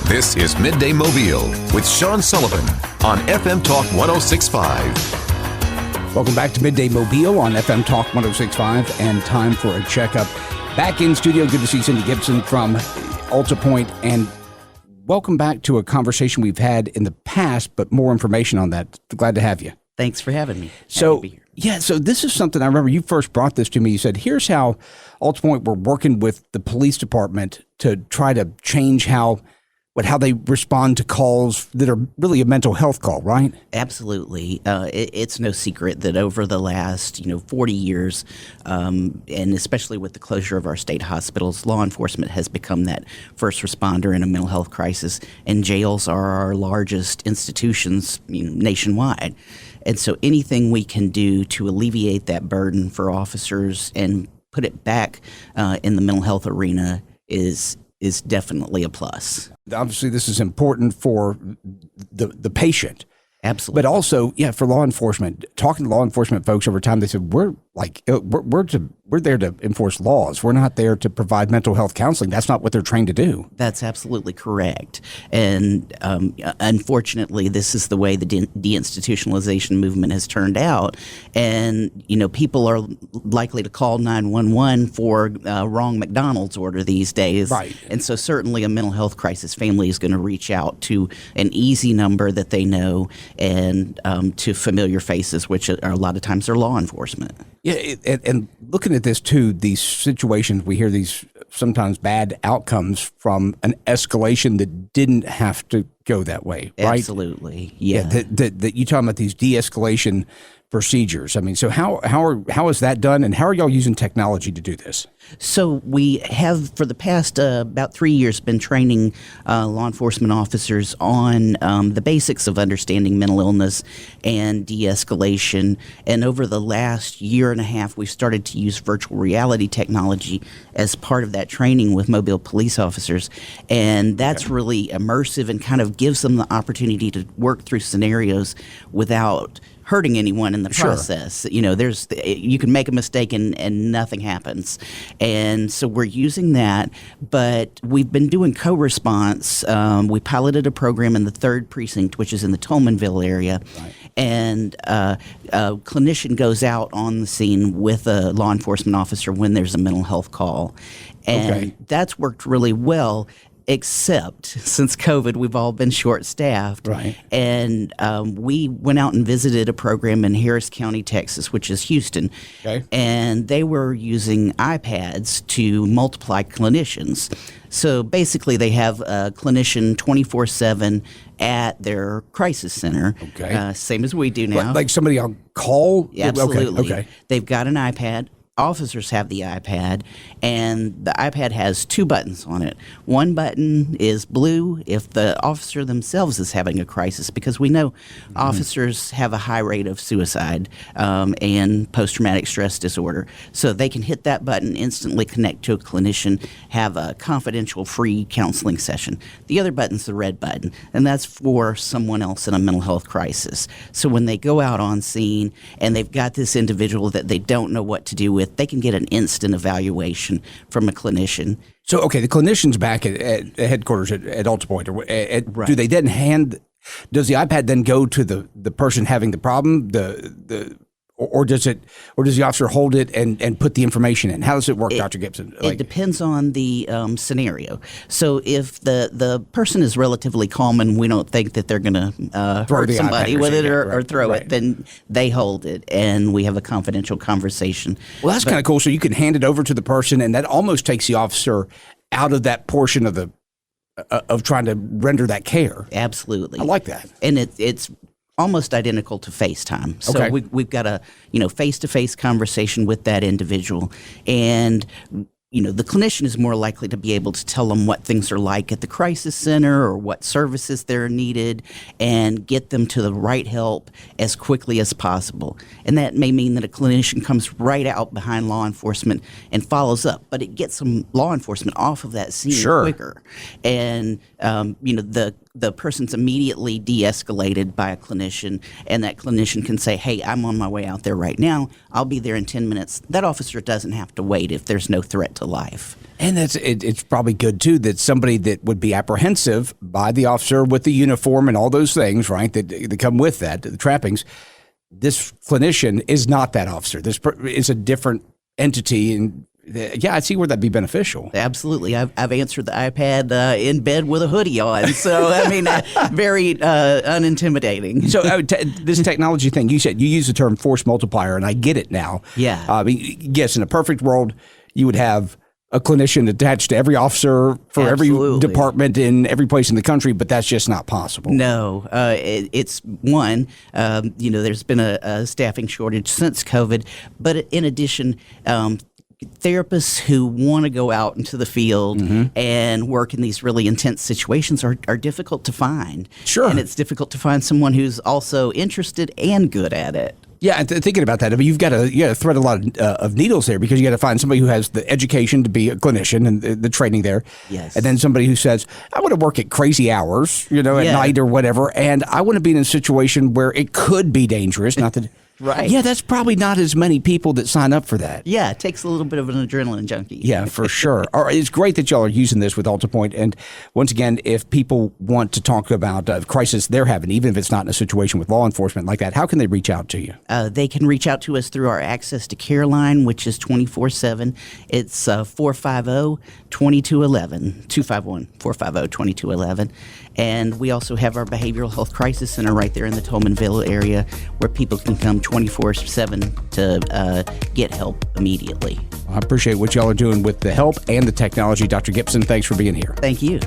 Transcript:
This is Midday Mobile with Sean Sullivan on FM Talk 106.5. Welcome back to Midday Mobile on FM Talk 106.5, and time for a checkup. Back in studio, good to see Cindy Gipson from AltaPointe, and welcome back to a conversation we've had in the past, but more information on that. Glad to have you. Thanks for having me. So this is something I remember you first brought this to me. You said, here's how AltaPointe we're working with the police department to try to change how they respond to calls that are really a mental health call, right? Absolutely. It's no secret that over the last 40 years, and especially with the closure of our state hospitals, law enforcement has become that first responder in a mental health crisis, and jails are our largest institutions nationwide. And so anything we can do to alleviate that burden for officers and put it back in the mental health arena is definitely a plus. Obviously, this is important for the patient. Absolutely. But also, for law enforcement. Talking to law enforcement folks over time, they said, we're there to enforce laws. We're not there to provide mental health counseling. That's not what they're trained to do. That's absolutely correct. And unfortunately, this is the way the deinstitutionalization movement has turned out. And, people are likely to call 911 for wrong McDonald's order these days. Right. And so certainly a mental health crisis family is going to reach out to an easy number that they know and to familiar faces, which a lot of times are law enforcement. Yeah, and looking at this too, these situations, we hear these sometimes bad outcomes from an escalation that didn't have to go that way, right? Absolutely, yeah. That you talking about these de-escalation procedures. I mean, so how is that done, and how are y'all using technology to do this? So we have, for the past about 3 years, been training law enforcement officers on the basics of understanding mental illness and de-escalation. And over the last year and a half, we've started to use virtual reality technology as part of that training with Mobile police officers. And that's really immersive and kind of gives them the opportunity to work through scenarios without hurting anyone in the process. You can make a mistake and nothing happens. And so we're using that, but we've been doing co-response. We piloted a program in the 3rd precinct, which is in the Tolmanville area. Right. And a clinician goes out on the scene with a law enforcement officer when there's a mental health call. And that's worked really well. Except since COVID, we've all been short-staffed. Right. And we went out and visited a program in Harris County, Texas, which is Houston. Okay. And they were using iPads to multiply clinicians. So basically, they have a clinician 24/7 at their crisis center. Okay. Same as we do now. Like somebody on call? Absolutely. Okay. They've got an iPad. Officers have the iPad, and the iPad has 2 buttons on it. One button is blue if the officer themselves is having a crisis, because we know officers have a high rate of suicide and post-traumatic stress disorder. So they can hit that button, instantly connect to a clinician, have a confidential free counseling session. The other button's the red button, and that's for someone else in a mental health crisis. So when they go out on scene and they've got this individual that they don't know what to do with, they can get an instant evaluation from a clinician. So, the clinician's back at headquarters at AltaPointe. Right. Do they then does the iPad then go to the person having the problem, or does the officer hold it and put the information in? How does it work, Dr. Gipson? It depends on the scenario. So if the person is relatively calm and we don't think that they're going to hurt somebody with it or throw it, then they hold it and we have a confidential conversation. Well, that's kind of cool. So you can hand it over to the person, and that almost takes the officer out of that portion of of trying to render that care. Absolutely. I like that. And it's almost identical to FaceTime. So we've got a face-to-face conversation with that individual, and the clinician is more likely to be able to tell them what things are like at the crisis center or what services they're needed and get them to the right help as quickly as possible. And that may mean that a clinician comes right out behind law enforcement and follows up, but it gets some law enforcement off of that scene quicker. And, the the person's immediately de-escalated by a clinician, and that clinician can say, hey, I'm on my way out there right now. I'll be there in 10 minutes. That officer doesn't have to wait if there's no threat to life. And it's probably good, too, that somebody that would be apprehensive by the officer with the uniform and all those things, right, that come with that, the trappings, this clinician is not that officer. This is a different entity, and yeah, I see where that'd be beneficial. Absolutely. I've answered the iPad in bed with a hoodie on. So, I mean, very unintimidating. So this technology thing, you said you use the term force multiplier, and I get it now. Yeah. I mean, yes, in a perfect world, you would have a clinician attached to every officer for Absolutely. every department in every place in the country, but that's just not possible. No, it's one, there's been a staffing shortage since COVID, but in addition, therapists who want to go out into the field and work in these really intense situations are difficult to find. Sure. And it's difficult to find someone who's also interested and good at it. Yeah, and thinking about that, I mean, you got to thread a lot of needles there, because you got to find somebody who has the education to be a clinician and the training there. Yes. And then somebody who says, I want to work at crazy hours, at Yeah. night or whatever, and I want to be in a situation where it could be dangerous. Not that. Right. Yeah, that's probably not as many people that sign up for that. Yeah, it takes a little bit of an adrenaline junkie. Yeah, for sure. All right, it's great that y'all are using this with AltaPointe. And once again, if people want to talk about a crisis they're having, even if it's not in a situation with law enforcement like that, how can they reach out to you? They can reach out to us through our Access to Care line, which is 24/7. It's 450-2211, 251-450-2211. And we also have our Behavioral Health Crisis Center right there in the Tolmanville area, where people can come 24/7 to get help immediately. I appreciate what y'all are doing with the help and the technology. Dr. Gipson, thanks for being here. Thank you.